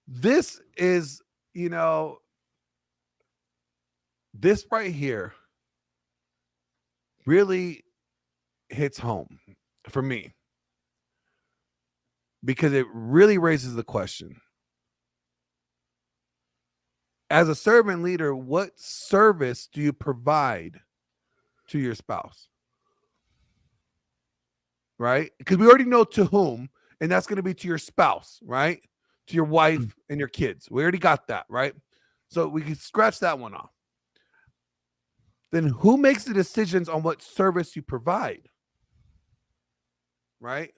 this is, this right here really hits home for me because it really raises the question. As a servant leader, what service do you provide to your spouse? Right? Because we already know to whom, and that's going to be to your spouse, right? To your wife and your kids. We already got that, right? So we can scratch that one off. Then who makes the decisions on what service you provide? Right?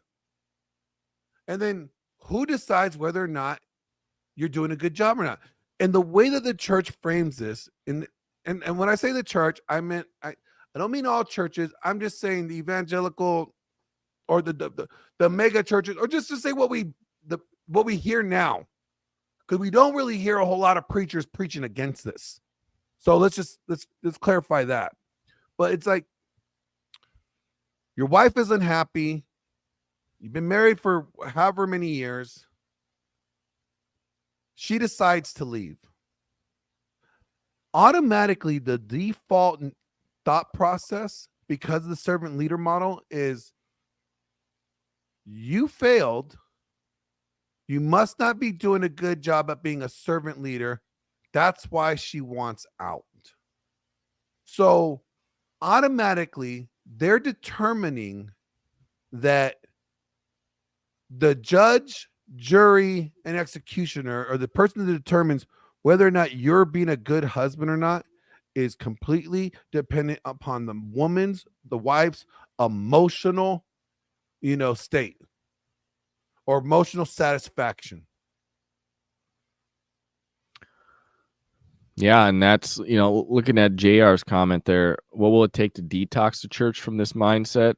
And then who decides whether or not you're doing a good job or not? And the way that the church frames this, and when I say the church, I don't mean all churches. I'm just saying the evangelical or the mega churches, or just to say what we hear now, because we don't really hear a whole lot of preachers preaching against this. So let's clarify that. But it's like your wife isn't happy. You've been married for however many years. She decides to leave. Automatically, the default thought process, because of the servant leader model, is you failed. You must not be doing a good job at being a servant leader. That's why she wants out. So automatically, they're determining that the judge, jury, and executioner, or the person that determines whether or not you're being a good husband or not, is completely dependent upon the wife's emotional, state or emotional satisfaction. Yeah, and that's, looking at JR's comment there, what will it take to detox the church from this mindset?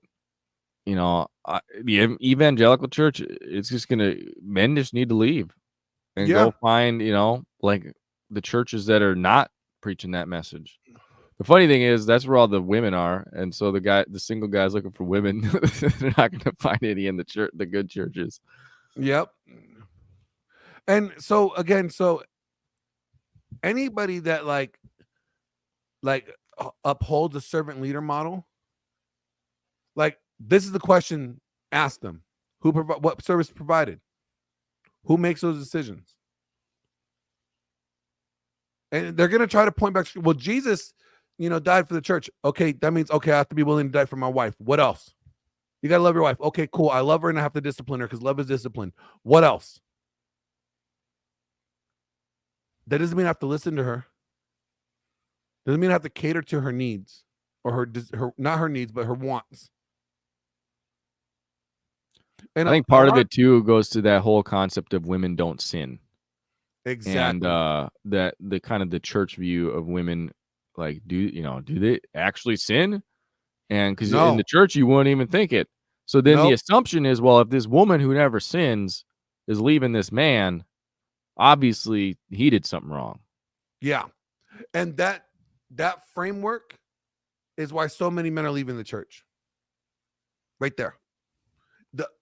The evangelical church, it's just men just need to leave and go find, like the churches that are not preaching that message. The funny thing is that's where all the women are. And so the single guy's looking for women. They're not going to find any in the good churches. Yep. And so again, anybody that like upholds a servant leader model, like, this is the question, ask them. What service provided? Who makes those decisions? And they're going to try to point back to, well, Jesus, died for the church. Okay, that means, I have to be willing to die for my wife. What else? You got to love your wife. Okay, cool. I love her and I have to discipline her because love is discipline. What else? That doesn't mean I have to listen to her. Doesn't mean I have to cater to her needs or her not her needs, but her wants. And I think part of it too goes to that whole concept of women don't sin. Exactly. And that the kind of the church view of women, like, do they actually sin? And because in the church you wouldn't even think it. So then the assumption is, well, if this woman who never sins is leaving this man, obviously he did something wrong. Yeah. And that framework is why so many men are leaving the church. Right there.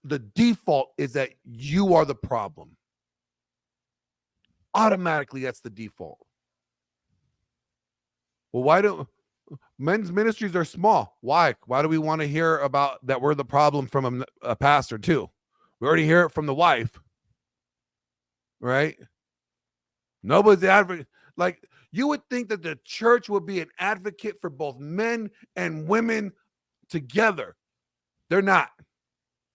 The default is that you are the problem. Automatically, that's the default. Well, why do men's ministries are small? Why? Why do we want to hear about that we're the problem from a pastor too? We already hear it from the wife, right? Nobody's the advocate. Like, you would think that the church would be an advocate for both men and women together. They're not.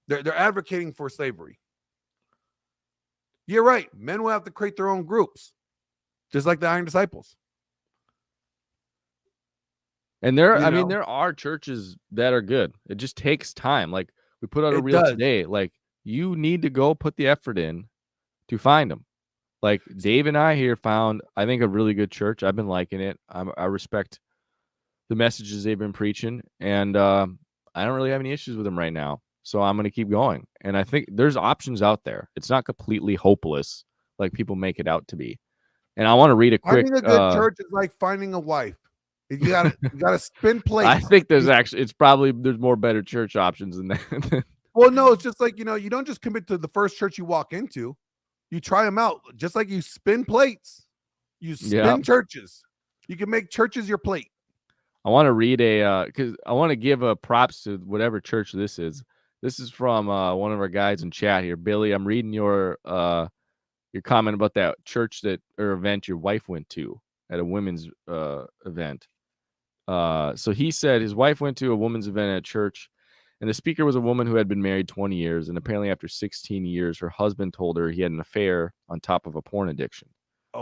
They're advocating for slavery. You're right. Men will have to create their own groups, just like the Iron Disciples. And there are churches that are good. It just takes time. Like, we put out a reel today. Like, you need to go put the effort in to find them. Like, Dave and I here found, I think, a really good church. I've been liking it. I respect the messages they've been preaching, and I don't really have any issues with them right now. So I'm going to keep going. And I think there's options out there. It's not completely hopeless like people make it out to be. And I want to read a quick. Finding a good church is like finding a wife. You gotta spin plates. I think there's more better church options than that. Well, no, it's just like, you don't just commit to the first church you walk into. You try them out, just like you spin plates. You spin churches. You can make churches your plate. I want to read because I want to give a props to whatever church this is. This is from one of our guys in chat here, Billy. I'm reading your comment about that church or event your wife went to at a women's event. So he said his wife went to a women's event at church, and the speaker was a woman who had been married 20 years, and apparently after 16 years, her husband told her he had an affair on top of a porn addiction.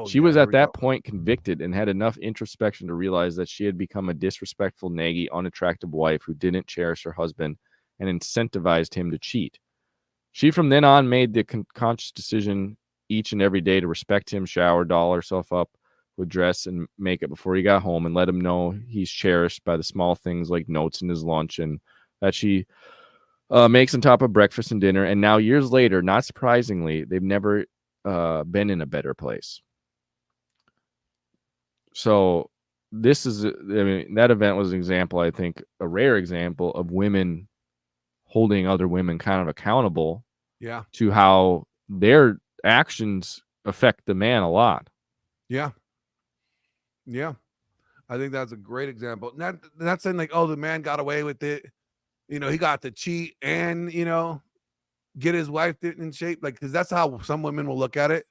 She was at that point convicted and had enough introspection to realize that she had become a disrespectful, naggy, unattractive wife who didn't cherish her husband and incentivized him to cheat. She from then on made the conscious decision each and every day to respect him, shower, doll herself up with dress and makeup before he got home, and let him know he's cherished by the small things like notes in his lunch and that she makes on top of breakfast and dinner. And now years later, not surprisingly, they've never been in a better place. So this is, that event was an example, I think, a rare example of women holding other women kind of accountable to how their actions affect the man a lot. Yeah. I think that's a great example. Not saying like, oh, the man got away with it. He got to cheat and, get his wife in shape. Like, because that's how some women will look at it.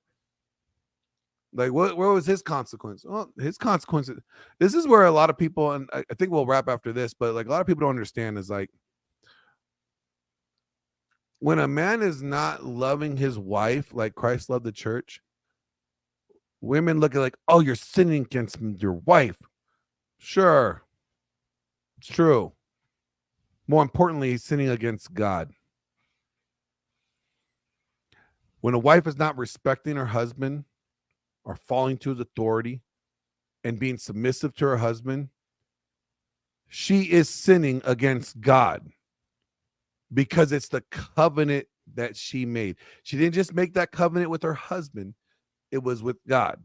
Like, where was his consequence? Well, his consequences. This is where a lot of people, and I think we'll wrap after this, but like a lot of people don't understand is like, when a man is not loving his wife like Christ loved the church, women look at like, oh, you're sinning against your wife. Sure. It's true. More importantly, he's sinning against God. When a wife is not respecting her husband or falling to his authority and being submissive to her husband, she is sinning against God because it's the covenant that she made. She didn't just make that covenant with her husband. It was with God.